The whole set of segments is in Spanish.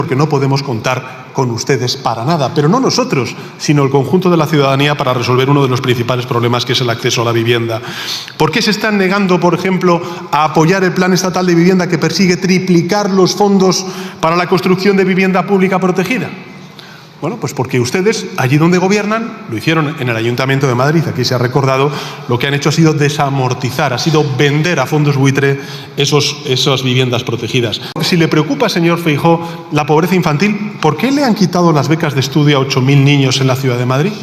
porque no podemos contar con ustedes para nada, pero no nosotros, sino el conjunto de la ciudadanía para resolver uno de los principales problemas, que es el acceso a la vivienda. ¿Por qué se están negando, por ejemplo, a apoyar el Plan Estatal de Vivienda, que persigue triplicar los fondos para la construcción de vivienda pública protegida? Bueno, pues porque ustedes, allí donde gobiernan, lo hicieron en el Ayuntamiento de Madrid, aquí se ha recordado, lo que han hecho ha sido desamortizar, ha sido vender a fondos buitre esas viviendas protegidas. Si le preocupa, señor Feijóo, la pobreza infantil, ¿por qué le han quitado las becas de estudio a 8.000 niños en la ciudad de Madrid?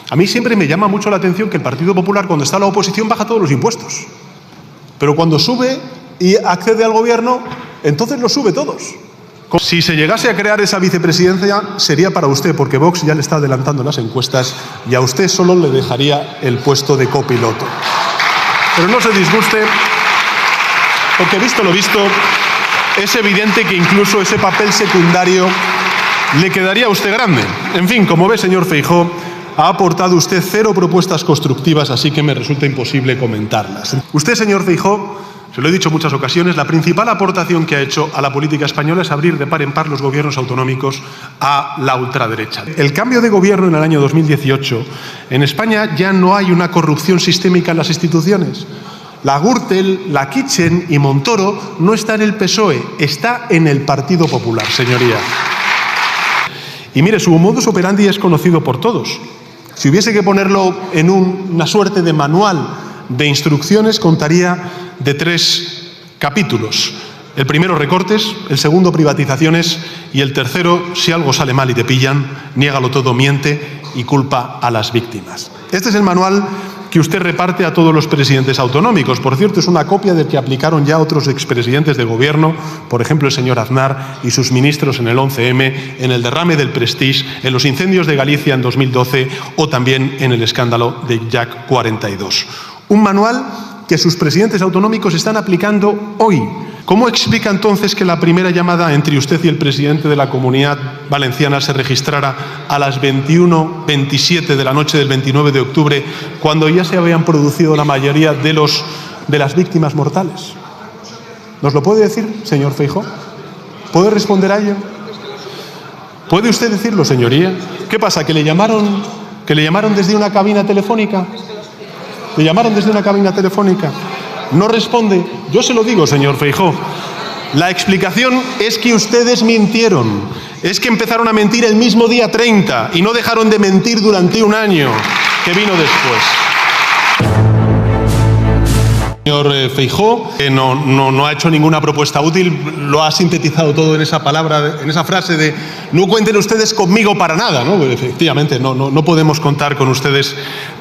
A mí siempre me llama mucho la atención que el Partido Popular, cuando está en la oposición, baja todos los impuestos. Pero cuando sube y accede al gobierno, entonces los sube todos. Si se llegase a crear esa vicepresidencia, sería para usted, porque Vox ya le está adelantando las encuestas y a usted solo le dejaría el puesto de copiloto. Pero no se disguste, porque visto lo visto, es evidente que incluso ese papel secundario le quedaría a usted grande. En fin, como ve, señor Feijóo, ha aportado usted 0 propuestas constructivas, así que me resulta imposible comentarlas. Usted, señor Feijóo, se lo he dicho en muchas ocasiones, la principal aportación que ha hecho a la política española es abrir de par en par los gobiernos autonómicos a la ultraderecha. El cambio de gobierno en el año 2018, en España ya no hay una corrupción sistémica en las instituciones. La Gürtel, la Kitchen y Montoro no está en el PSOE, está en el Partido Popular, señoría. Y mire, su modus operandi es conocido por todos. Si hubiese que ponerlo en una suerte de manual de instrucciones, contaría de 3 capítulos. El primero, recortes; el segundo, privatizaciones; y el tercero, si algo sale mal y te pillan, niégalo todo, miente y culpa a las víctimas. Este es el manual que usted reparte a todos los presidentes autonómicos. Por cierto, es una copia del que aplicaron ya otros expresidentes de gobierno, por ejemplo, el señor Aznar y sus ministros en el 11M, en el derrame del Prestige, en los incendios de Galicia en 2012 o también en el escándalo de Jack 42. Un manual que sus presidentes autonómicos están aplicando hoy. ¿Cómo explica entonces que la primera llamada entre usted y el presidente de la Comunidad Valenciana se registrara a las 21:27 de la noche del 29 de octubre, cuando ya se habían producido la mayoría de las víctimas mortales? ¿Nos lo puede decir, señor Feijóo? ¿Puede responder a ello? ¿Puede usted decirlo, señoría? ¿Qué pasa, que le llamaron desde una cabina telefónica? ¿Le llamaron desde una cabina telefónica? No responde. Yo se lo digo, señor Feijóo. La explicación es que ustedes mintieron. Es que empezaron a mentir el mismo día 30 y no dejaron de mentir durante un año que vino después. Señor Feijóo, no ha hecho ninguna propuesta útil, lo ha sintetizado todo en esa palabra, en esa frase de no cuenten ustedes conmigo para nada, ¿no? Efectivamente, no podemos contar con ustedes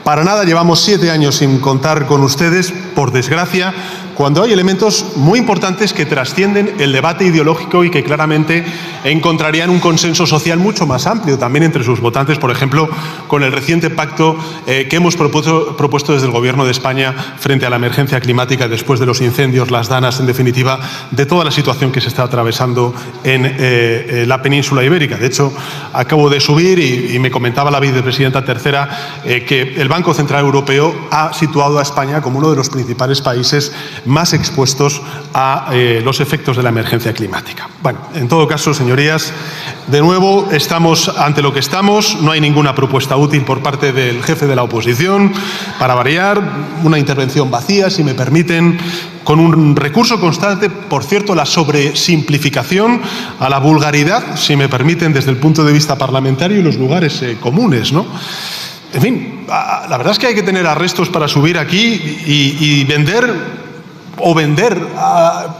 para nada. Llevamos 7 años sin contar con ustedes, por desgracia, cuando hay elementos muy importantes que trascienden el debate ideológico y que claramente encontrarían un consenso social mucho más amplio también entre sus votantes, por ejemplo, con el reciente pacto que hemos propuesto desde el Gobierno de España frente a la emergencia climática después de los incendios, las danas, en definitiva, de toda la situación que se está atravesando en la península ibérica. De hecho, acabo de subir y me comentaba la vicepresidenta tercera que el Banco Central Europeo ha situado a España como uno de los principales países más expuestos a los efectos de la emergencia climática. Bueno, en todo caso, señorías, de nuevo estamos ante lo que estamos. No hay ninguna propuesta útil por parte del jefe de la oposición. Para variar, una intervención vacía, si me permiten, con un recurso constante, por cierto, la sobresimplificación, a la vulgaridad, si me permiten, desde el punto de vista parlamentario y los lugares comunes, ¿no? En fin, la verdad es que hay que tener arrestos para subir aquí y vender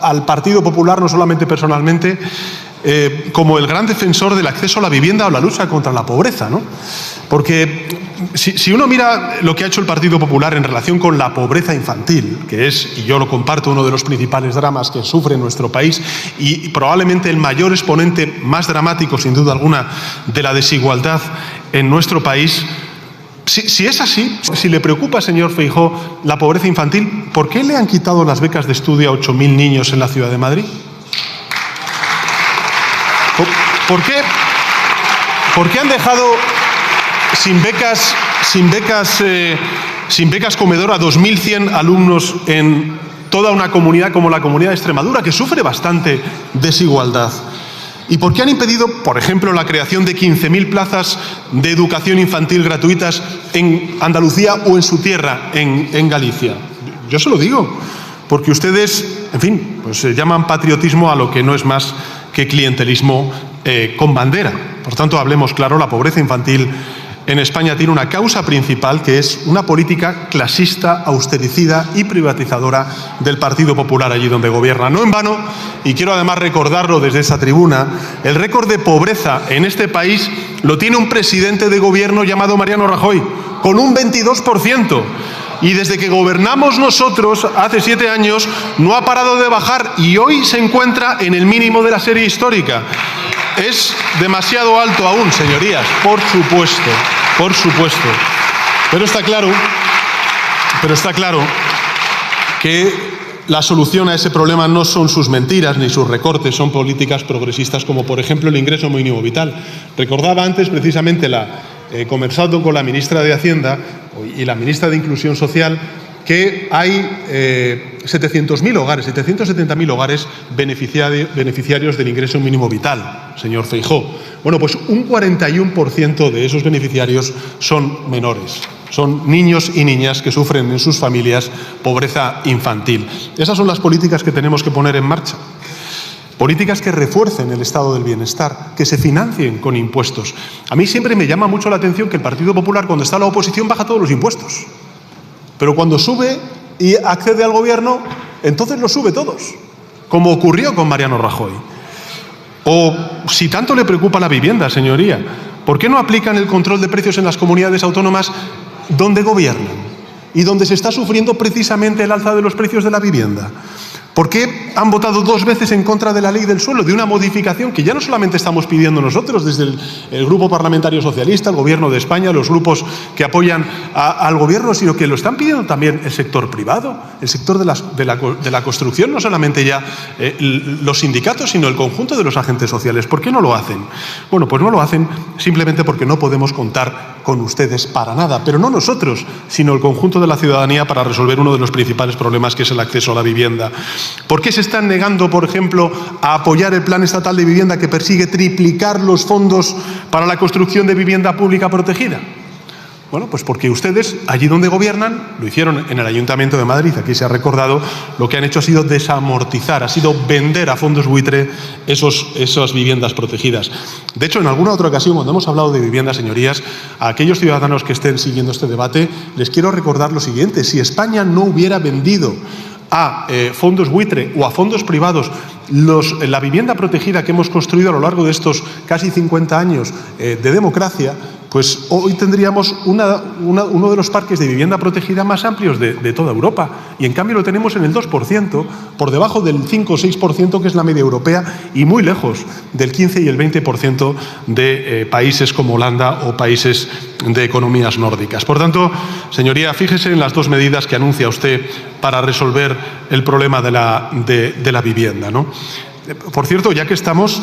al Partido Popular, no solamente personalmente, como el gran defensor del acceso a la vivienda o la lucha contra la pobreza, ¿no? Porque si uno mira lo que ha hecho el Partido Popular en relación con la pobreza infantil, que es, y yo lo comparto, uno de los principales dramas que sufre nuestro país y probablemente el mayor exponente más dramático, sin duda alguna, de la desigualdad en nuestro país. Si es así, si le preocupa, señor Feijóo, la pobreza infantil, ¿por qué le han quitado las becas de estudio a 8.000 niños en la ciudad de Madrid? ¿Por qué han dejado sin becas comedor a 2.100 alumnos en toda una comunidad como la Comunidad de Extremadura, que sufre bastante desigualdad? ¿Y por qué han impedido, por ejemplo, la creación de 15.000 plazas de educación infantil gratuitas en Andalucía o en su tierra, en Galicia? Yo se lo digo, porque ustedes, en fin, pues llaman patriotismo a lo que no es más que clientelismo con bandera. Por tanto, hablemos claro, la pobreza infantil en España tiene una causa principal, que es una política clasista, austericida y privatizadora del Partido Popular allí donde gobierna. No en vano, y quiero además recordarlo desde esa tribuna, el récord de pobreza en este país lo tiene un presidente de gobierno llamado Mariano Rajoy, con un 22%. Y desde que gobernamos nosotros, hace 7 años, no ha parado de bajar y hoy se encuentra en el mínimo de la serie histórica. Es demasiado alto aún, señorías, por supuesto, por supuesto. Pero está claro que la solución a ese problema no son sus mentiras ni sus recortes, son políticas progresistas como, por ejemplo, el ingreso mínimo vital. Recordaba antes precisamente conversando con la ministra de Hacienda y la ministra de Inclusión Social, que hay 700.000 hogares, 770.000 hogares beneficiarios del ingreso mínimo vital, señor Feijóo. Bueno, pues un 41% de esos beneficiarios son menores. Son niños y niñas que sufren en sus familias pobreza infantil. Esas son las políticas que tenemos que poner en marcha. Políticas que refuercen el estado del bienestar, que se financien con impuestos. A mí siempre me llama mucho la atención que el Partido Popular, cuando está en la oposición, baja todos los impuestos. Pero cuando sube y accede al gobierno, entonces los sube todos, como ocurrió con Mariano Rajoy. O si tanto le preocupa la vivienda, señoría, ¿por qué no aplican el control de precios en las comunidades autónomas donde gobiernan y donde se está sufriendo precisamente el alza de los precios de la vivienda? ¿Por qué han votado 2 veces en contra de la ley del suelo, de una modificación que ya no solamente estamos pidiendo nosotros desde el Grupo Parlamentario Socialista, el Gobierno de España, los grupos que apoyan al Gobierno, sino que lo están pidiendo también el sector privado, el sector de la construcción, no solamente ya los sindicatos, sino el conjunto de los agentes sociales? ¿Por qué no lo hacen? Bueno, pues no lo hacen simplemente porque no podemos contar con ustedes para nada, pero no nosotros, sino el conjunto de la ciudadanía, para resolver uno de los principales problemas, que es el acceso a la vivienda. ¿Por qué se están negando, por ejemplo, a apoyar el Plan Estatal de Vivienda, que persigue triplicar los fondos para la construcción de vivienda pública protegida? Bueno, pues porque ustedes, allí donde gobiernan, lo hicieron en el Ayuntamiento de Madrid, aquí se ha recordado, lo que han hecho ha sido desamortizar, ha sido vender a fondos buitre esas viviendas protegidas. De hecho, en alguna otra ocasión, cuando hemos hablado de vivienda, señorías, a aquellos ciudadanos que estén siguiendo este debate, les quiero recordar lo siguiente: si España no hubiera vendido a fondos buitre o a fondos privados la vivienda protegida que hemos construido a lo largo de estos casi 50 años de democracia, pues hoy tendríamos uno de los parques de vivienda protegida más amplios de toda Europa. Y en cambio lo tenemos en el 2%, por debajo del 5 o 6% que es la media europea, y muy lejos del 15 y el 20% de países como Holanda o países de economías nórdicas. Por tanto, señoría, fíjese en las 2 medidas que anuncia usted para resolver el problema de la vivienda, ¿no? Por cierto, ya que estamos,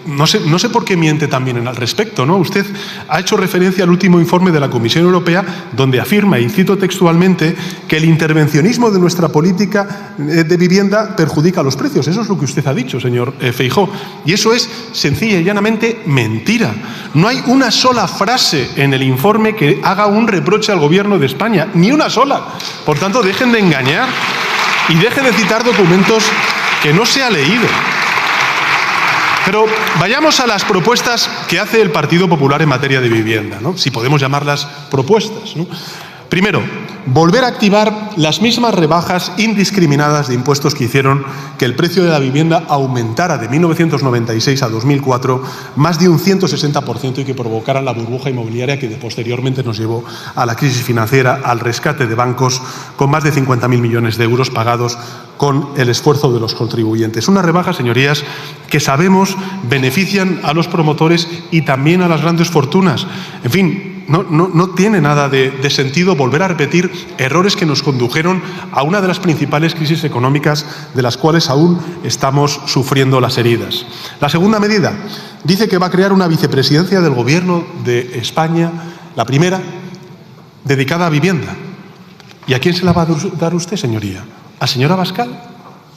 no sé por qué miente también al respecto, ¿no? Usted ha hecho referencia al último informe de la Comisión Europea, donde afirma, y cito textualmente, que el intervencionismo de nuestra política de vivienda perjudica los precios. Eso es lo que usted ha dicho, señor Feijóo. Y eso es sencilla y llanamente mentira. No hay una sola frase en el informe que haga un reproche al Gobierno de España, ni una sola. Por tanto, dejen de engañar y dejen de citar documentos que no se ha leído. Pero vayamos a las propuestas que hace el Partido Popular en materia de vivienda, ¿no? Si podemos llamarlas propuestas, ¿no? Primero, volver a activar las mismas rebajas indiscriminadas de impuestos que hicieron que el precio de la vivienda aumentara de 1996 a 2004 más de un 160% y que provocaran la burbuja inmobiliaria que posteriormente nos llevó a la crisis financiera, al rescate de bancos con más de 50.000 millones de euros pagados con el esfuerzo de los contribuyentes. Una rebaja, señorías, que sabemos benefician a los promotores y también a las grandes fortunas. En fin, no tiene nada de sentido volver a repetir errores que nos condujeron a una de las principales crisis económicas de las cuales aún estamos sufriendo las heridas. La segunda medida dice que va a crear una vicepresidencia del Gobierno de España, la primera, dedicada a vivienda. ¿Y a quién se la va a dar usted, señoría? ¿A señora Abascal?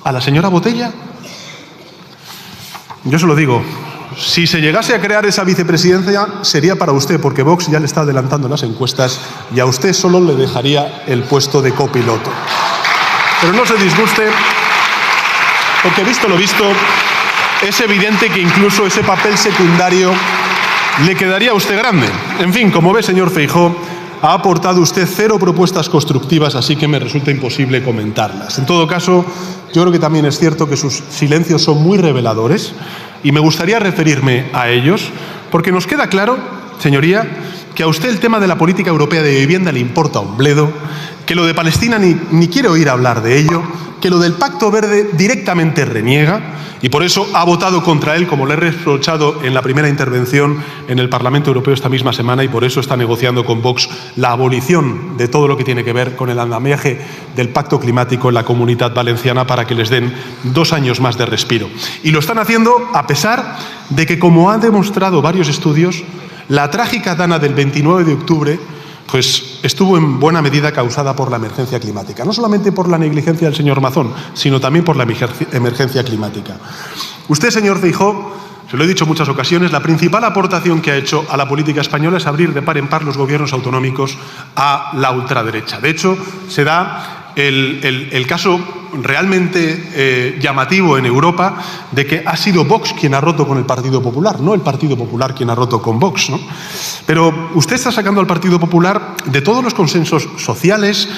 ¿A la señora Botella? Yo se lo digo, si se llegase a crear esa vicepresidencia sería para usted, porque Vox ya le está adelantando en las encuestas y a usted solo le dejaría el puesto de copiloto. Pero no se disguste, porque visto lo visto, es evidente que incluso ese papel secundario le quedaría a usted grande. En fin, como ve, señor Feijóo, ha aportado usted 0 propuestas constructivas, así que me resulta imposible comentarlas. En todo caso, yo creo que también es cierto que sus silencios son muy reveladores y me gustaría referirme a ellos, porque nos queda claro, señoría, que a usted el tema de la política europea de vivienda le importa un bledo, que lo de Palestina ni quiere oír hablar de ello, que lo del Pacto Verde directamente reniega y por eso ha votado contra él, como le he reprochado en la primera intervención en el Parlamento Europeo esta misma semana, y por eso está negociando con Vox la abolición de todo lo que tiene que ver con el andamiaje del Pacto Climático en la Comunidad Valenciana para que les den 2 años más de respiro. Y lo están haciendo a pesar de que, como han demostrado varios estudios, la trágica dana del 29 de octubre pues estuvo en buena medida causada por la emergencia climática. No solamente por la negligencia del señor Mazón, sino también por la emergencia climática. Usted, señor Feijóo, se lo he dicho en muchas ocasiones, la principal aportación que ha hecho a la política española es abrir de par en par los gobiernos autonómicos a la ultraderecha. De hecho, se da el caso realmente llamativo en Europa de que ha sido Vox quien ha roto con el Partido Popular, no el Partido Popular quien ha roto con Vox, ¿no? Pero usted está sacando al Partido Popular de todos los consensos sociales,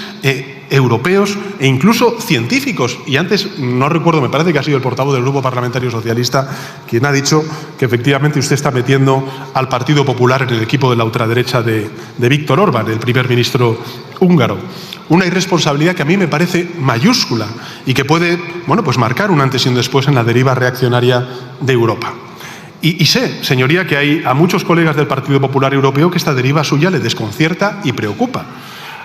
europeos e incluso científicos. Y antes, no recuerdo, me parece que ha sido el portavoz del Grupo Parlamentario Socialista quien ha dicho que efectivamente usted está metiendo al Partido Popular en el equipo de la ultraderecha de Viktor Orbán, el primer ministro húngaro. Una irresponsabilidad que a mí me parece mayúscula y que puede, bueno, pues marcar un antes y un después en la deriva reaccionaria de Europa. Y sé, señoría, que hay a muchos colegas del Partido Popular Europeo que esta deriva suya le desconcierta y preocupa.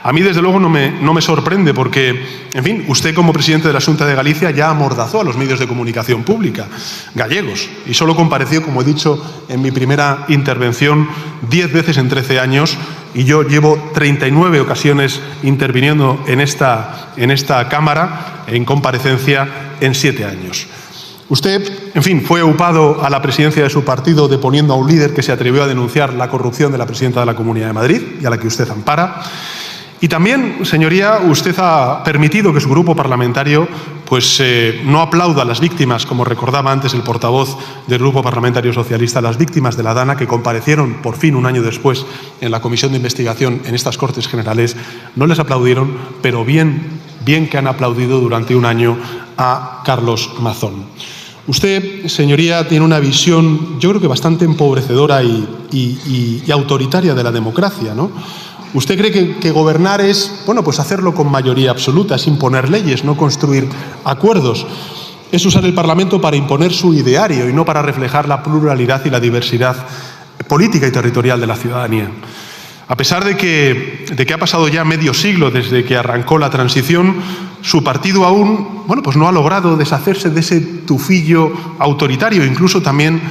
A mí, desde luego, no me sorprende porque, en fin, usted como presidente de la Xunta de Galicia ya amordazó a los medios de comunicación pública gallegos y solo compareció, como he dicho en mi primera intervención, 10 veces en 13 años y yo llevo 39 ocasiones interviniendo en esta Cámara en comparecencia en 7 años. Usted, en fin, fue aupado a la presidencia de su partido deponiendo a un líder que se atrevió a denunciar la corrupción de la presidenta de la Comunidad de Madrid y a la que usted ampara. Y también, señoría, usted ha permitido que su grupo parlamentario no aplauda a las víctimas, como recordaba antes el portavoz del Grupo Parlamentario Socialista, las víctimas de la Dana que comparecieron por fin un año después en la comisión de investigación en estas Cortes Generales. No les aplaudieron, pero bien que han aplaudido durante un año a Carlos Mazón. Usted, señoría, tiene una visión, yo creo que bastante empobrecedora y autoritaria de la democracia, ¿no? Usted cree que gobernar es, bueno, pues hacerlo con mayoría absoluta, es imponer leyes, no construir acuerdos. Es usar el Parlamento para imponer su ideario y no para reflejar la pluralidad y la diversidad política y territorial de la ciudadanía. A pesar de que ha pasado ya medio siglo desde que arrancó la transición, su partido aún, bueno, pues no ha logrado deshacerse de ese tufillo autoritario, incluso también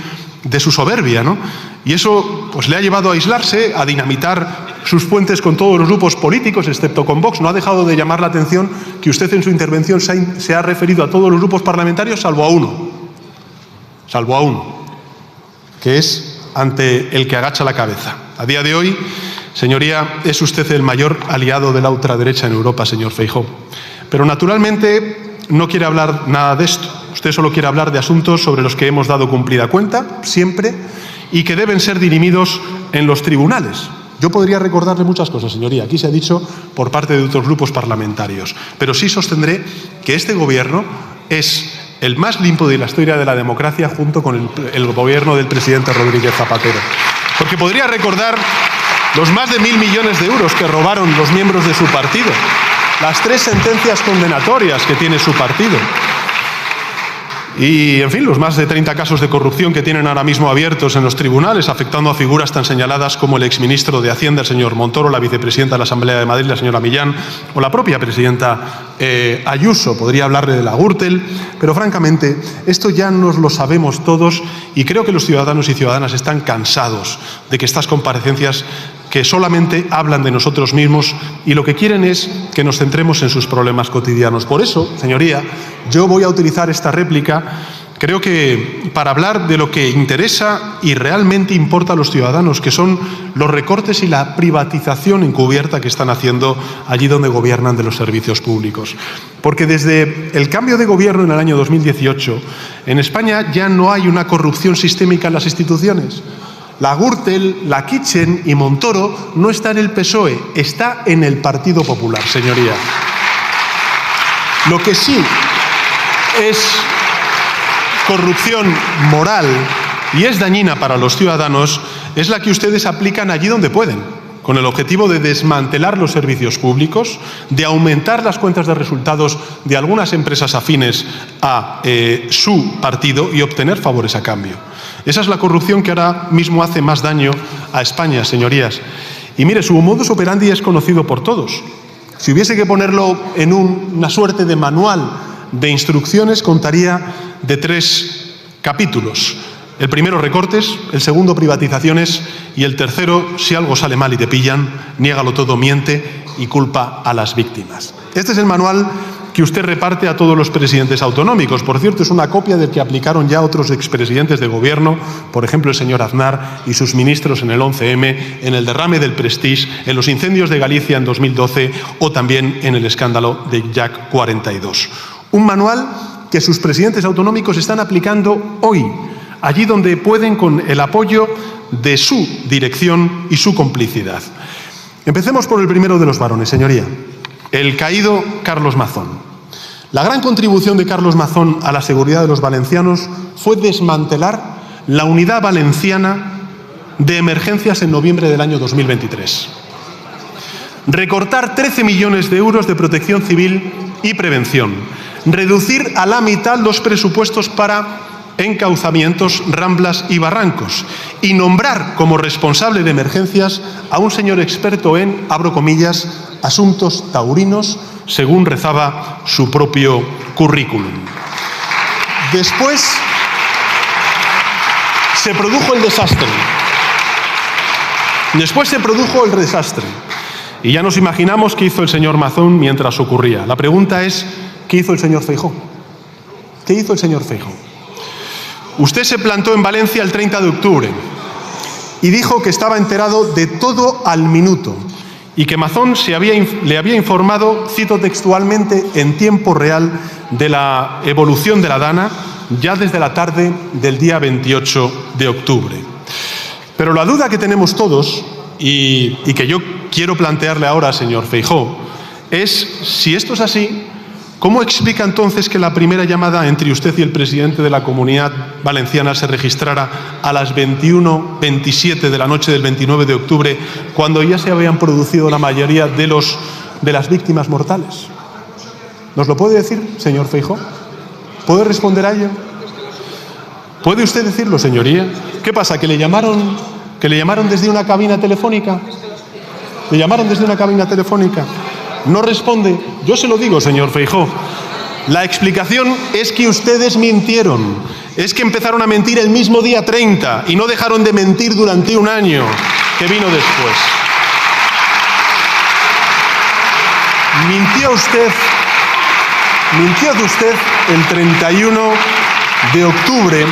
de su soberbia, ¿no? Y eso pues le ha llevado a aislarse, a dinamitar sus puentes con todos los grupos políticos, excepto con Vox. No ha dejado de llamar la atención que usted en su intervención se ha referido a todos los grupos parlamentarios, salvo a uno, que es ante el que agacha la cabeza. A día de hoy, señoría, es usted el mayor aliado de la ultraderecha en Europa, señor Feijóo. Pero naturalmente no quiere hablar nada de esto. Usted solo quiere hablar de asuntos sobre los que hemos dado cumplida cuenta, siempre, y que deben ser dirimidos en los tribunales. Yo podría recordarle muchas cosas, señoría. Aquí se ha dicho por parte de otros grupos parlamentarios. Pero sí sostendré que este gobierno es el más limpio de la historia de la democracia junto con el gobierno del presidente Rodríguez Zapatero. Porque podría recordar los más de 1.000 millones de euros que robaron los miembros de su partido, las 3 sentencias condenatorias que tiene su partido y, en fin, los más de 30 casos de corrupción que tienen ahora mismo abiertos en los tribunales, afectando a figuras tan señaladas como el exministro de Hacienda, el señor Montoro, la vicepresidenta de la Asamblea de Madrid, la señora Millán, o la propia presidenta Ayuso. Podría hablarle de la Gürtel, pero francamente esto ya nos lo sabemos todos y creo que los ciudadanos y ciudadanas están cansados de que estas comparecencias que solamente hablan de nosotros mismos y lo que quieren es que nos centremos en sus problemas cotidianos. Por eso, señoría, yo voy a utilizar esta réplica, creo que para hablar de lo que interesa y realmente importa a los ciudadanos, que son los recortes y la privatización encubierta que están haciendo allí donde gobiernan de los servicios públicos. Porque desde el cambio de gobierno en el año 2018, en España ya no hay una corrupción sistémica en las instituciones. La Gürtel, la Kitchen y Montoro no está en el PSOE, está en el Partido Popular, señoría. Lo que sí es corrupción moral y es dañina para los ciudadanos es la que ustedes aplican allí donde pueden, con el objetivo de desmantelar los servicios públicos, de aumentar las cuentas de resultados de algunas empresas afines a su partido y obtener favores a cambio. Esa es la corrupción que ahora mismo hace más daño a España, señorías. Y mire, su modus operandi es conocido por todos. Si hubiese que ponerlo en una suerte de manual de instrucciones, contaría de 3 capítulos. El primero, recortes; el segundo, privatizaciones; y el tercero, si algo sale mal y te pillan, niégalo todo, miente y culpa a las víctimas. Este es el manual que usted reparte a todos los presidentes autonómicos. Por cierto, es una copia del que aplicaron ya otros expresidentes de gobierno, por ejemplo, el señor Aznar y sus ministros en el 11M, en el derrame del Prestige, en los incendios de Galicia en 2012 o también en el escándalo de Jack 42. Un manual que sus presidentes autonómicos están aplicando hoy, allí donde pueden, con el apoyo de su dirección y su complicidad. Empecemos por el primero de los varones, señoría, el caído Carlos Mazón. La gran contribución de Carlos Mazón a la seguridad de los valencianos fue desmantelar la Unidad Valenciana de Emergencias en noviembre del año 2023. Recortar 13 millones de euros de protección civil y prevención. Reducir a la mitad los presupuestos para encauzamientos, ramblas y barrancos, y nombrar como responsable de emergencias a un señor experto en, abro comillas, asuntos taurinos, según rezaba su propio currículum. Después se produjo el desastre. Y ya nos imaginamos qué hizo el señor Mazón mientras ocurría. La pregunta es, ¿qué hizo el señor Feijóo? ¿Qué hizo el señor Feijóo? Usted se plantó en Valencia el 30 de octubre y dijo que estaba enterado de todo al minuto y que Mazón le había informado, cito textualmente, en tiempo real de la evolución de la Dana ya desde la tarde del día 28 de octubre. Pero la duda que tenemos todos y que yo quiero plantearle ahora, señor Feijóo, es si esto es así, ¿cómo explica entonces que la primera llamada entre usted y el presidente de la Comunidad Valenciana se registrara a las 21:27 de la noche del 29 de octubre, cuando ya se habían producido la mayoría de las víctimas mortales? ¿Nos lo puede decir, señor Feijóo? ¿Puede responder a ello? ¿Puede usted decirlo, señoría? ¿Qué pasa, que le llamaron desde una cabina telefónica? ¿Le llamaron desde una cabina telefónica? No responde. Yo se lo digo, señor Feijóo. La explicación es que ustedes mintieron. Es que empezaron a mentir el mismo día 30 y no dejaron de mentir durante un año que vino después. Mintió usted el 31 de octubre.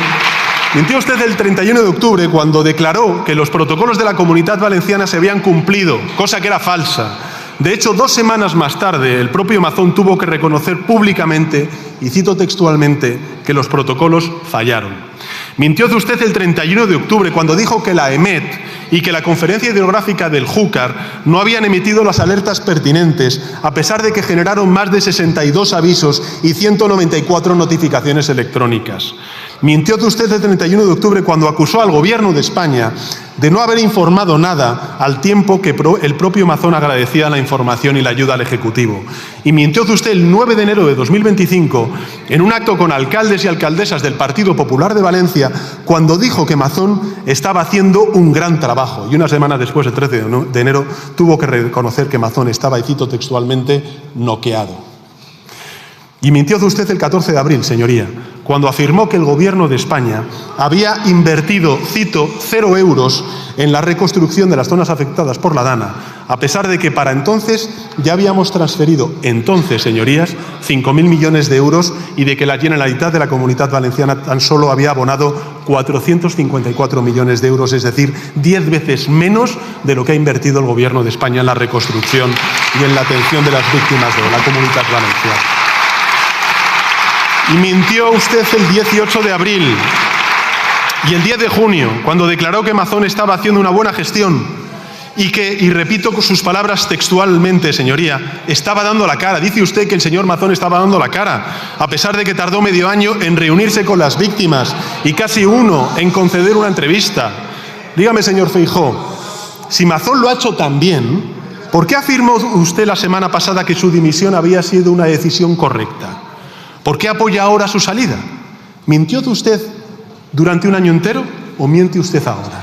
Mintió usted el 31 de octubre cuando declaró que los protocolos de la Comunidad Valenciana se habían cumplido, cosa que era falsa. De hecho, 2 semanas más tarde, el propio Mazón tuvo que reconocer públicamente, y cito textualmente, que los protocolos fallaron. Mintió usted el 31 de octubre cuando dijo que la EMET y que la Conferencia Hidrográfica del Júcar no habían emitido las alertas pertinentes, a pesar de que generaron más de 62 avisos y 194 notificaciones electrónicas. Mintió usted el 31 de octubre cuando acusó al Gobierno de España de no haber informado nada, al tiempo que el propio Mazón agradecía la información y la ayuda al Ejecutivo. Y mintió usted el 9 de enero de 2025 en un acto con alcaldes y alcaldesas del Partido Popular de Valencia cuando dijo que Mazón estaba haciendo un gran trabajo. Y una semana después, el 13 de enero, tuvo que reconocer que Mazón estaba, y cito textualmente, noqueado. Y mintió usted el 14 de abril, señoría, cuando afirmó que el Gobierno de España había invertido, cito, 0 euros en la reconstrucción de las zonas afectadas por la Dana, a pesar de que para entonces ya habíamos transferido, señorías, 5.000 millones de euros y de que la Generalitat de la Comunidad Valenciana tan solo había abonado 454 millones de euros, es decir, 10 veces menos de lo que ha invertido el Gobierno de España en la reconstrucción y en la atención de las víctimas de la Comunidad Valenciana. Y mintió usted el 18 de abril y el 10 de junio, cuando declaró que Mazón estaba haciendo una buena gestión y que, y repito sus palabras textualmente, señoría, estaba dando la cara. Dice usted que el señor Mazón estaba dando la cara, a pesar de que tardó medio año en reunirse con las víctimas y casi uno en conceder una entrevista. Dígame, señor Feijóo, si Mazón lo ha hecho tan bien, ¿por qué afirmó usted la semana pasada que su dimisión había sido una decisión correcta? ¿Por qué apoya ahora su salida? ¿Mintió usted durante un año entero o miente usted ahora?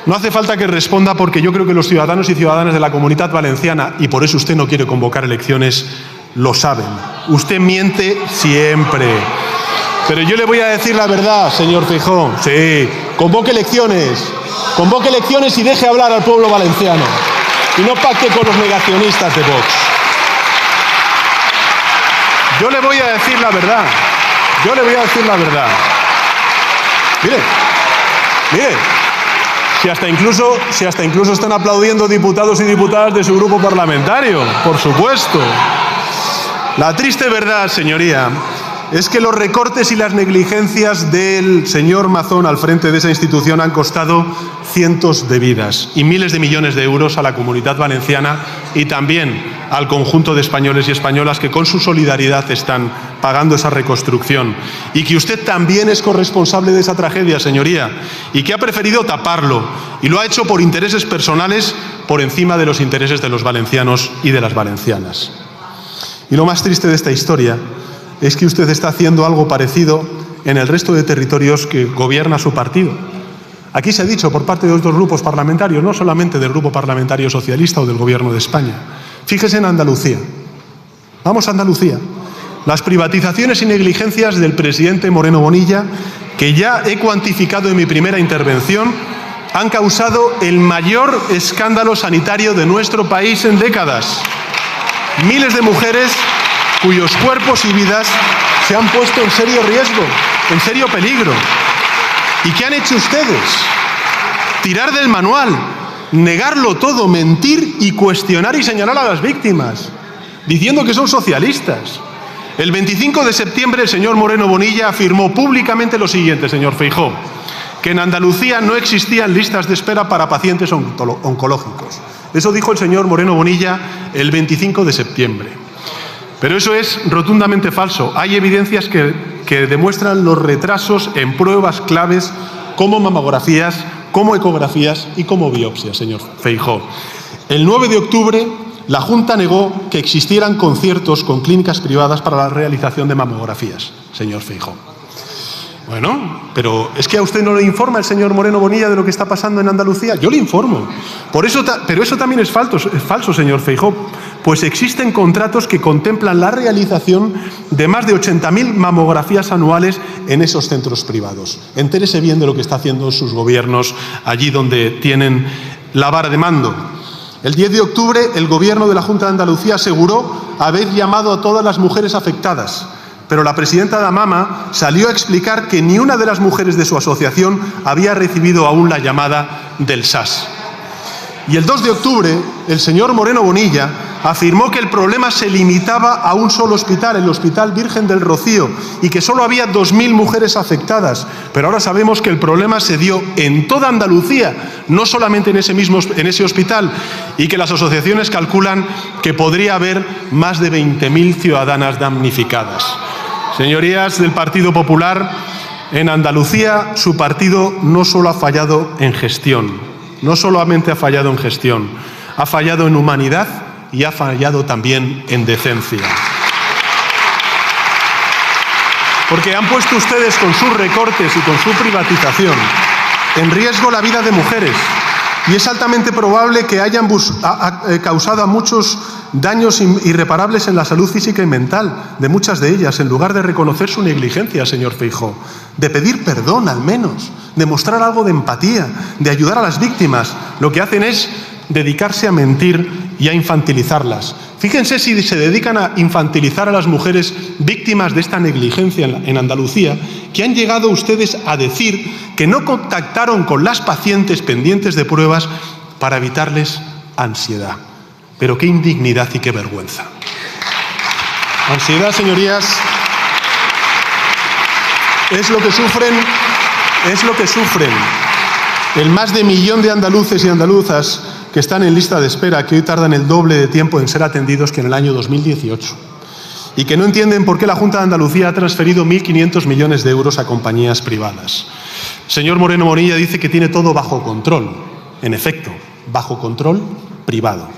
No hace falta que responda, porque yo creo que los ciudadanos y ciudadanas de la Comunidad Valenciana, y por eso usted no quiere convocar elecciones, lo saben. Usted miente siempre. Pero yo le voy a decir la verdad, señor Feijóo. Sí, convoque elecciones y deje hablar al pueblo valenciano. Y no pacte con los negacionistas de Vox. Yo le voy a decir la verdad. Mire. Si hasta incluso están aplaudiendo diputados y diputadas de su grupo parlamentario, por supuesto. La triste verdad, señoría, es que los recortes y las negligencias del señor Mazón al frente de esa institución han costado cientos de vidas y miles de millones de euros a la Comunidad Valenciana y también al conjunto de españoles y españolas que con su solidaridad están pagando esa reconstrucción. Y que usted también es corresponsable de esa tragedia, señoría, y que ha preferido taparlo, y lo ha hecho por intereses personales por encima de los intereses de los valencianos y de las valencianas. Y lo más triste de esta historia es que usted está haciendo algo parecido en el resto de territorios que gobierna su partido. Aquí se ha dicho por parte de otros grupos parlamentarios, no solamente del Grupo Parlamentario Socialista o del Gobierno de España. Fíjese en Andalucía. Vamos a Andalucía. Las privatizaciones y negligencias del presidente Moreno Bonilla, que ya he cuantificado en mi primera intervención, han causado el mayor escándalo sanitario de nuestro país en décadas. Miles de mujeres cuyos cuerpos y vidas se han puesto en serio riesgo, en serio peligro. ¿Y qué han hecho ustedes? Tirar del manual, negarlo todo, mentir y cuestionar y señalar a las víctimas, diciendo que son socialistas. El 25 de septiembre el señor Moreno Bonilla afirmó públicamente lo siguiente, señor Feijóo, que en Andalucía no existían listas de espera para pacientes oncológicos. Eso dijo el señor Moreno Bonilla el 25 de septiembre. Pero eso es rotundamente falso. Hay evidencias que demuestran los retrasos en pruebas claves como mamografías, como ecografías y como biopsias, señor Feijóo. El 9 de octubre la Junta negó que existieran conciertos con clínicas privadas para la realización de mamografías, señor Feijóo. Bueno, pero es que a usted no le informa el señor Moreno Bonilla de lo que está pasando en Andalucía. Yo le informo. Pero eso también es falso, señor Feijóo, pues existen contratos que contemplan la realización de más de 80.000 mamografías anuales en esos centros privados. Entérese bien de lo que está haciendo sus gobiernos allí donde tienen la vara de mando. El 10 de octubre, el Gobierno de la Junta de Andalucía aseguró haber llamado a todas las mujeres afectadas, pero la presidenta de Amama salió a explicar que ni una de las mujeres de su asociación había recibido aún la llamada del SAS. Y el 2 de octubre, el señor Moreno Bonilla afirmó que el problema se limitaba a un solo hospital, el Hospital Virgen del Rocío, y que solo había 2.000 mujeres afectadas. Pero ahora sabemos que el problema se dio en toda Andalucía, no solamente en ese hospital, y que las asociaciones calculan que podría haber más de 20.000 ciudadanas damnificadas. Señorías del Partido Popular, en Andalucía su partido no solo ha fallado en gestión, no solamente ha fallado en gestión, ha fallado en humanidad y ha fallado también en decencia. Porque han puesto ustedes con sus recortes y con su privatización en riesgo la vida de mujeres, y es altamente probable que hayan causado a muchos daños irreparables en la salud física y mental de muchas de ellas, en lugar de reconocer su negligencia, señor Feijóo, de pedir perdón al menos, de mostrar algo de empatía, de ayudar a las víctimas. Lo que hacen es dedicarse a mentir y a infantilizarlas. Fíjense si se dedican a infantilizar a las mujeres víctimas de esta negligencia en Andalucía, que han llegado ustedes a decir que no contactaron con las pacientes pendientes de pruebas para evitarles ansiedad. Pero qué indignidad y qué vergüenza. Ansiedad, señorías, es lo que sufren el más de 1 millón de andaluces y andaluzas que están en lista de espera, que hoy tardan el doble de tiempo en ser atendidos que en el año 2018. Y que no entienden por qué la Junta de Andalucía ha transferido 1.500 millones de euros a compañías privadas. El señor Moreno Bonilla dice que tiene todo bajo control. En efecto, bajo control privado.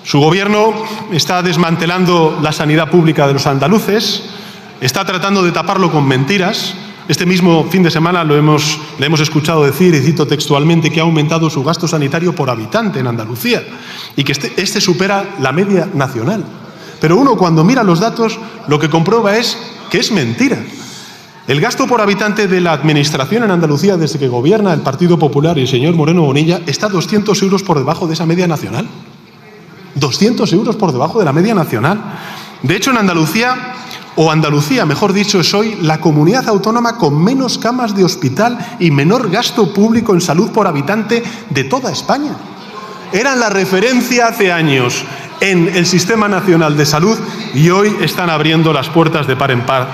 Su gobierno está desmantelando la sanidad pública de los andaluces, está tratando de taparlo con mentiras. Este mismo fin de semana le hemos escuchado decir, y cito textualmente, que ha aumentado su gasto sanitario por habitante en Andalucía y que este supera la media nacional. Pero uno, cuando mira los datos, lo que comprueba es que es mentira. El gasto por habitante de la administración en Andalucía, desde que gobierna el Partido Popular y el señor Moreno Bonilla, está 200 euros por debajo de esa media nacional. 200 euros por debajo de la media nacional. De hecho, en Andalucía, mejor dicho, es hoy la comunidad autónoma con menos camas de hospital y menor gasto público en salud por habitante de toda España. Eran la referencia hace años en el Sistema Nacional de Salud y hoy están abriendo las puertas de par en par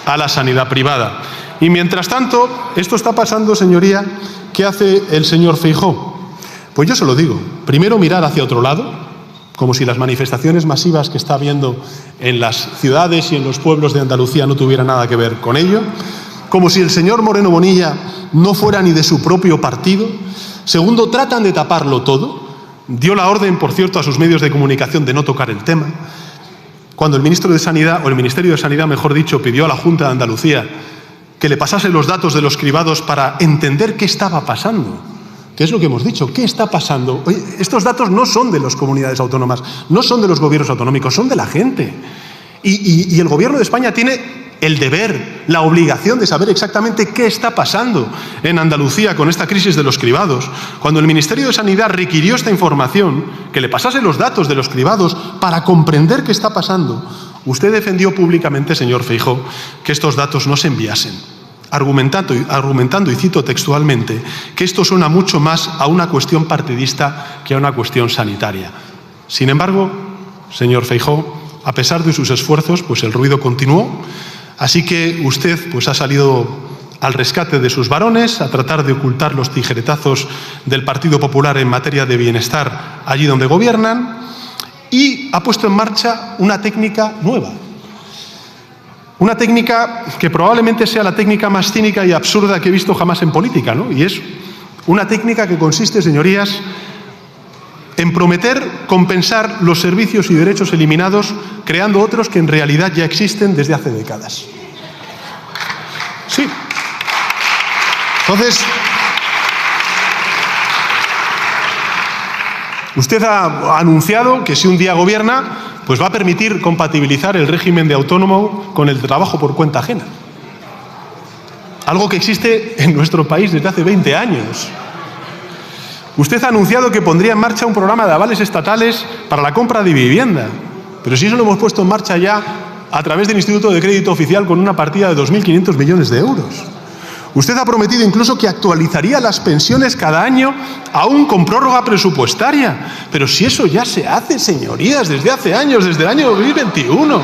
a la sanidad privada. Y mientras tanto, esto está pasando, señoría, ¿qué hace el señor Feijóo? Pues yo se lo digo. Primero, mirar hacia otro lado, como si las manifestaciones masivas que está habiendo en las ciudades y en los pueblos de Andalucía no tuvieran nada que ver con ello, como si el señor Moreno Bonilla no fuera ni de su propio partido. Segundo, tratan de taparlo todo. Dio la orden, por cierto, a sus medios de comunicación de no tocar el tema. Cuando el ministro de Sanidad, o el Ministerio de Sanidad, mejor dicho, pidió a la Junta de Andalucía que le pasase los datos de los cribados para entender qué estaba pasando. ¿Qué es lo que hemos dicho? ¿Qué está pasando? Oye, estos datos no son de las comunidades autónomas, no son de los gobiernos autonómicos, son de la gente. Y el Gobierno de España tiene el deber, la obligación de saber exactamente qué está pasando en Andalucía con esta crisis de los cribados. Cuando el Ministerio de Sanidad requirió esta información, que le pasase los datos de los cribados para comprender qué está pasando, usted defendió públicamente, señor Feijóo, que estos datos no se enviasen, argumentando, y cito textualmente, que esto suena mucho más a una cuestión partidista que a una cuestión sanitaria. Sin embargo, señor Feijóo, a pesar de sus esfuerzos, pues el ruido continuó. Así que usted pues ha salido al rescate de sus varones, a tratar de ocultar los tijeretazos del Partido Popular en materia de bienestar allí donde gobiernan, y ha puesto en marcha una técnica nueva. Una técnica que probablemente sea la técnica más cínica y absurda que he visto jamás en política, ¿no? Y es una técnica que consiste, señorías, en prometer compensar los servicios y derechos eliminados creando otros que en realidad ya existen desde hace décadas. Sí. Entonces, usted ha anunciado que si un día gobierna, pues va a permitir compatibilizar el régimen de autónomo con el trabajo por cuenta ajena. Algo que existe en nuestro país desde hace 20 años. Usted ha anunciado que pondría en marcha un programa de avales estatales para la compra de vivienda. Pero si eso lo hemos puesto en marcha ya a través del Instituto de Crédito Oficial con una partida de 2.500 millones de euros. Usted ha prometido incluso que actualizaría las pensiones cada año, aún con prórroga presupuestaria. Pero si eso ya se hace, señorías, desde hace años, desde el año 2021.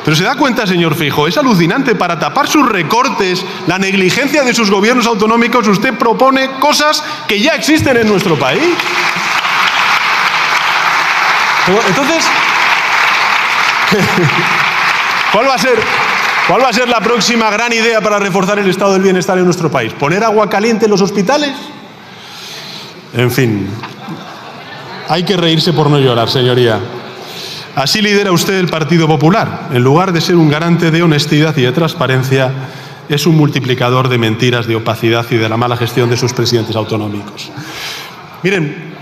Pero se da cuenta, señor Feijóo, es alucinante. Para tapar sus recortes, la negligencia de sus gobiernos autonómicos, usted propone cosas que ya existen en nuestro país. Entonces, ¿cuál va a ser la próxima gran idea para reforzar el estado del bienestar en nuestro país? ¿Poner agua caliente en los hospitales? En fin, hay que reírse por no llorar, señoría. Así lidera usted el Partido Popular. En lugar de ser un garante de honestidad y de transparencia, es un multiplicador de mentiras, de opacidad y de la mala gestión de sus presidentes autonómicos. Miren,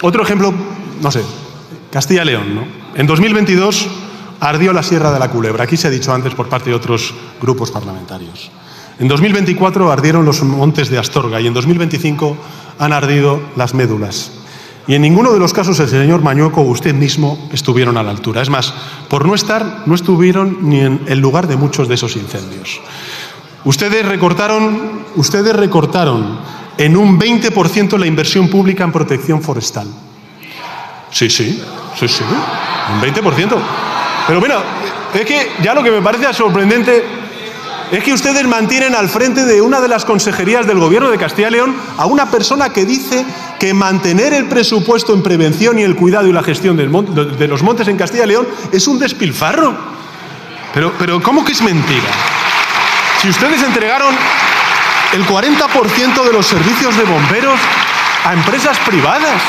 otro ejemplo, no sé, Castilla y León, ¿no? En 2022 ardió la Sierra de la Culebra. Aquí se ha dicho antes por parte de otros grupos parlamentarios. En 2024 ardieron los montes de Astorga y en 2025 han ardido las médulas. Y en ninguno de los casos el señor Mañueco o usted mismo estuvieron a la altura. Es más, por no estar, no estuvieron ni en el lugar de muchos de esos incendios. Ustedes recortaron en un 20% la inversión pública en protección forestal. Sí, un 20%. Pero mira, es que ya lo que me parece sorprendente es que ustedes mantienen al frente de una de las consejerías del Gobierno de Castilla y León a una persona que dice que mantener el presupuesto en prevención y el cuidado y la gestión de los montes en Castilla y León es un despilfarro. Pero ¿cómo que es mentira? Si ustedes entregaron el 40% de los servicios de bomberos a empresas privadas.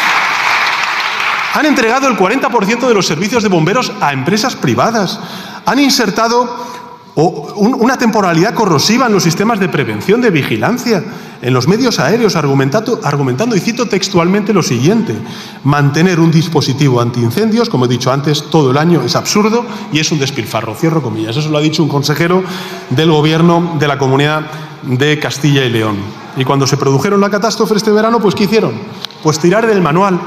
Han entregado el 40% de los servicios de bomberos a empresas privadas. Han insertado una temporalidad corrosiva en los sistemas de prevención, de vigilancia, en los medios aéreos, argumentando, y cito textualmente lo siguiente: mantener un dispositivo antiincendios, como he dicho antes, todo el año es absurdo y es un despilfarro. Cierro comillas. Eso lo ha dicho un consejero del Gobierno de la Comunidad de Castilla y León. Y cuando se produjeron la catástrofe este verano, pues ¿qué hicieron? Pues tirar del manual,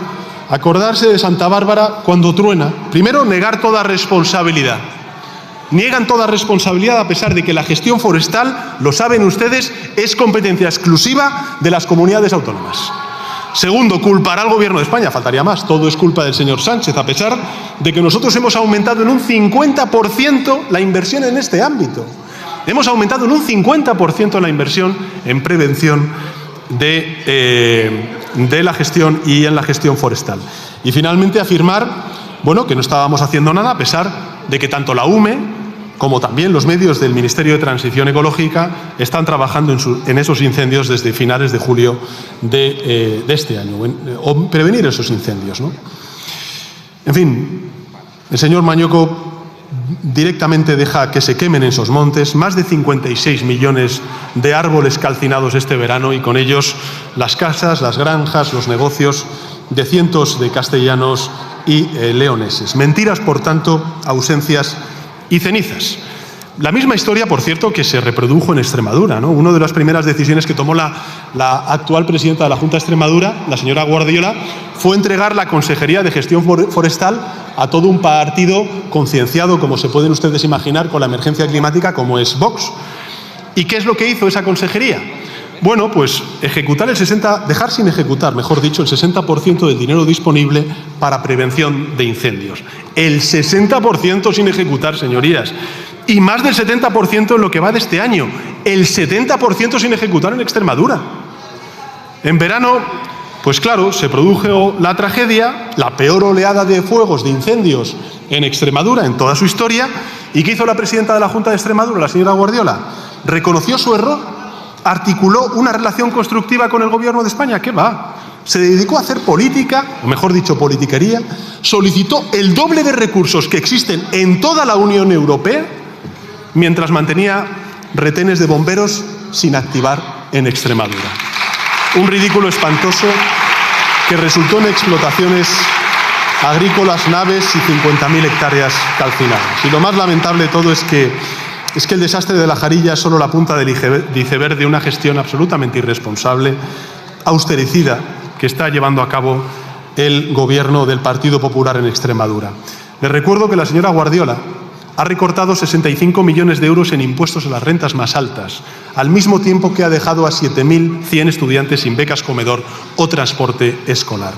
acordarse de Santa Bárbara cuando truena. Primero, negar toda responsabilidad. Niegan toda responsabilidad a pesar de que la gestión forestal, lo saben ustedes, es competencia exclusiva de las comunidades autónomas. Segundo, culpar al Gobierno de España. Faltaría más, todo es culpa del señor Sánchez, a pesar de que nosotros hemos aumentado en un 50% la inversión en este ámbito. Hemos aumentado en un 50% la inversión en prevención de la gestión y en la gestión forestal. Y finalmente afirmar, bueno, que no estábamos haciendo nada a pesar de que tanto la UME como también los medios del Ministerio de Transición Ecológica están trabajando en esos incendios desde finales de julio de este año, o prevenir esos incendios, ¿no? En fin, el señor Mañueco directamente deja que se quemen esos montes, más de 56 millones de árboles calcinados este verano y con ellos las casas, las granjas, los negocios de cientos de castellanos y leoneses. Mentiras, por tanto, ausencias y cenizas. La misma historia, por cierto, que se reprodujo en Extremadura, ¿no? Una de las primeras decisiones que tomó la actual presidenta de la Junta de Extremadura, la señora Guardiola, fue entregar la Consejería de Gestión Forestal a todo un partido concienciado, como se pueden ustedes imaginar, con la emergencia climática, como es Vox. ¿Y qué es lo que hizo esa consejería? Bueno, pues dejar sin ejecutar, mejor dicho, el 60% del dinero disponible para prevención de incendios. El 60% sin ejecutar, señorías. Y más del 70% en lo que va de este año. El 70% sin ejecutar en Extremadura. En verano, pues claro, se produjo la tragedia, la peor oleada de fuegos, de incendios en Extremadura en toda su historia. ¿Y qué hizo la presidenta de la Junta de Extremadura, la señora Guardiola? ¿Reconoció su error? ¿Articuló una relación constructiva con el Gobierno de España? ¿Qué va? Se dedicó a hacer política, o mejor dicho, politiquería, solicitó el doble de recursos que existen en toda la Unión Europea, mientras mantenía retenes de bomberos sin activar en Extremadura. Un ridículo espantoso que resultó en explotaciones agrícolas, naves y 50.000 hectáreas calcinadas. Y lo más lamentable de todo es que el desastre de la Jarilla es solo la punta del iceberg de una gestión absolutamente irresponsable, austericida, que está llevando a cabo el Gobierno del Partido Popular en Extremadura. Les recuerdo que la señora Guardiola ha recortado 65 millones de euros en impuestos a las rentas más altas, al mismo tiempo que ha dejado a 7.100 estudiantes sin becas comedor o transporte escolar.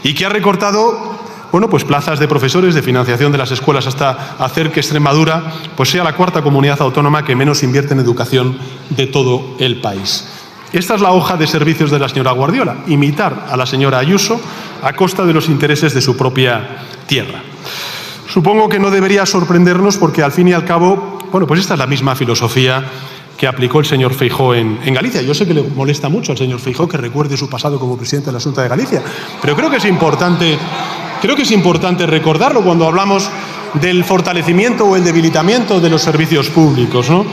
Y que ha recortado, bueno, pues plazas de profesores, de financiación de las escuelas, hasta hacer que Extremadura pues sea la cuarta comunidad autónoma que menos invierte en educación de todo el país. Esta es la hoja de servicios de la señora Guardiola: imitar a la señora Ayuso a costa de los intereses de su propia tierra. Supongo que no debería sorprendernos porque, al fin y al cabo, bueno, pues esta es la misma filosofía que aplicó el señor Feijóo en Galicia. Yo sé que le molesta mucho al señor Feijóo que recuerde su pasado como presidente de la Xunta de Galicia, pero creo que es importante recordarlo cuando hablamos del fortalecimiento o el debilitamiento de los servicios públicos, ¿no?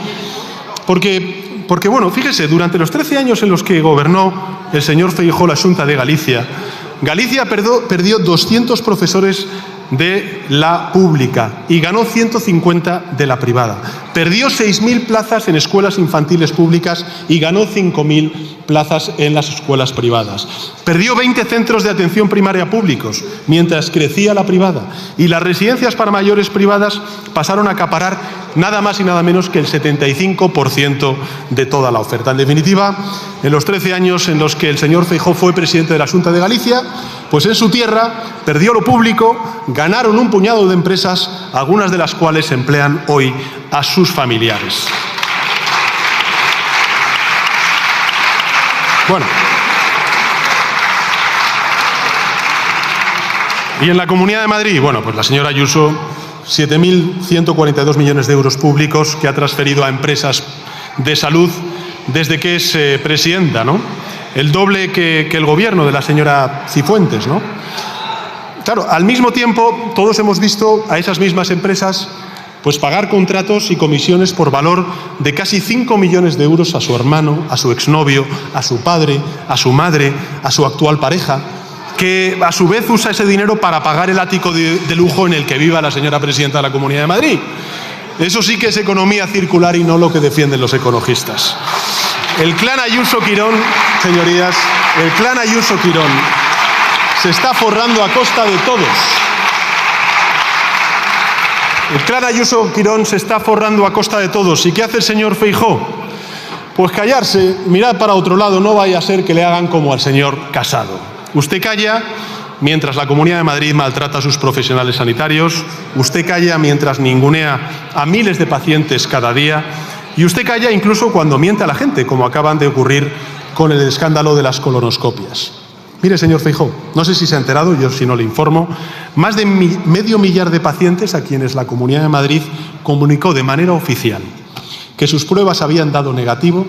Porque bueno, fíjese, durante los 13 años en los que gobernó el señor Feijóo la Xunta de Galicia, Galicia perdió 200 profesores de la pública y ganó 150 de la privada. Perdió 6.000 plazas en escuelas infantiles públicas y ganó 5.000 plazas en las escuelas privadas. Perdió 20 centros de atención primaria públicos, mientras crecía la privada. Y las residencias para mayores privadas pasaron a acaparar nada más y nada menos que el 75% de toda la oferta. En definitiva, en los 13 años en los que el señor Feijóo fue presidente de la Xunta de Galicia, pues en su tierra perdió lo público, ganaron un puñado de empresas, algunas de las cuales emplean hoy a sus familiares. Bueno. Y en la Comunidad de Madrid, bueno, pues la señora Ayuso, 7.142 millones de euros públicos que ha transferido a empresas de salud desde que es presidenta, ¿no? El doble que el gobierno de la señora Cifuentes, ¿no? Claro, al mismo tiempo, todos hemos visto a esas mismas empresas pues pagar contratos y comisiones por valor de casi 5 millones de euros a su hermano, a su exnovio, a su padre, a su madre, a su actual pareja, que a su vez usa ese dinero para pagar el ático de lujo en el que viva la señora presidenta de la Comunidad de Madrid. Eso sí que es economía circular y no lo que defienden los ecologistas. El clan Ayuso-Quirón, señorías, el clan Ayuso-Quirón se está forrando a costa de todos. El clan Ayuso-Quirón se está forrando a costa de todos. ¿Y qué hace el señor Feijóo? Pues callarse, mirar para otro lado, no vaya a ser que le hagan como al señor Casado. Usted calla mientras la Comunidad de Madrid maltrata a sus profesionales sanitarios, usted calla mientras ningunea a miles de pacientes cada día y usted calla incluso cuando miente a la gente, como acaban de ocurrir con el escándalo de las colonoscopias. Mire, señor Feijóo, no sé si se ha enterado, yo si no le informo, más de medio millar de pacientes a quienes la Comunidad de Madrid comunicó de manera oficial que sus pruebas habían dado negativo,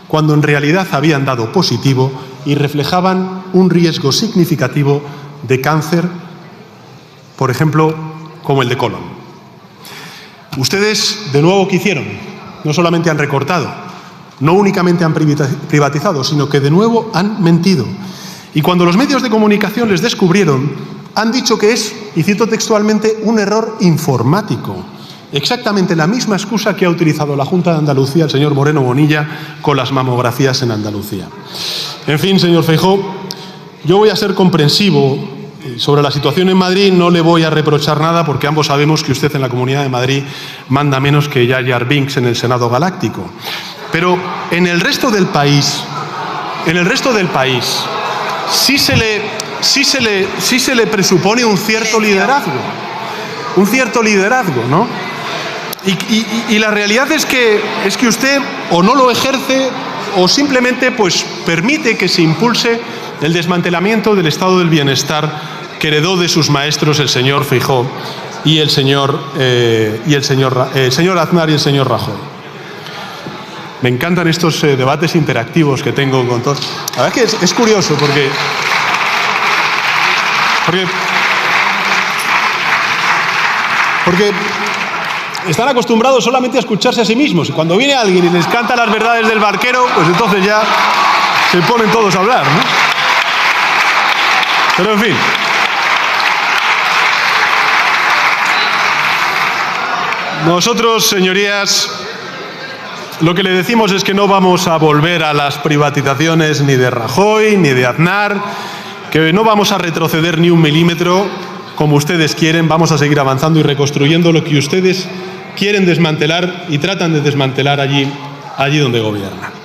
cuando en realidad habían dado positivo y reflejaban un riesgo significativo de cáncer, por ejemplo, como el de colon. Ustedes, de nuevo, ¿qué hicieron? No solamente han recortado, no únicamente han privatizado, sino que de nuevo han mentido. Y cuando los medios de comunicación les descubrieron, han dicho que es, y cito textualmente, un error informático. Exactamente la misma excusa que ha utilizado la Junta de Andalucía, el señor Moreno Bonilla, con las mamografías en Andalucía. En fin, señor Feijóo, yo voy a ser comprensivo sobre la situación en Madrid, no le voy a reprochar nada porque ambos sabemos que usted en la Comunidad de Madrid manda menos que Jar Jar Binks en el Senado Galáctico. Pero en el resto del país, sí se le presupone un cierto liderazgo, ¿no? Y la realidad es que usted o no lo ejerce o simplemente pues permite que se impulse el desmantelamiento del estado del bienestar que heredó de sus maestros el señor Feijóo y el señor Aznar y el señor Rajoy. Me encantan estos debates interactivos que tengo con todos. La verdad es que es curioso porque están acostumbrados solamente a escucharse a sí mismos. Y cuando viene alguien y les canta las verdades del barquero, pues entonces ya se ponen todos a hablar, ¿no? Pero en fin. Nosotros, señorías, lo que le decimos es que no vamos a volver a las privatizaciones ni de Rajoy ni de Aznar, que no vamos a retroceder ni un milímetro como ustedes quieren, vamos a seguir avanzando y reconstruyendo lo que ustedes quieren desmantelar y tratan de desmantelar allí donde gobiernan.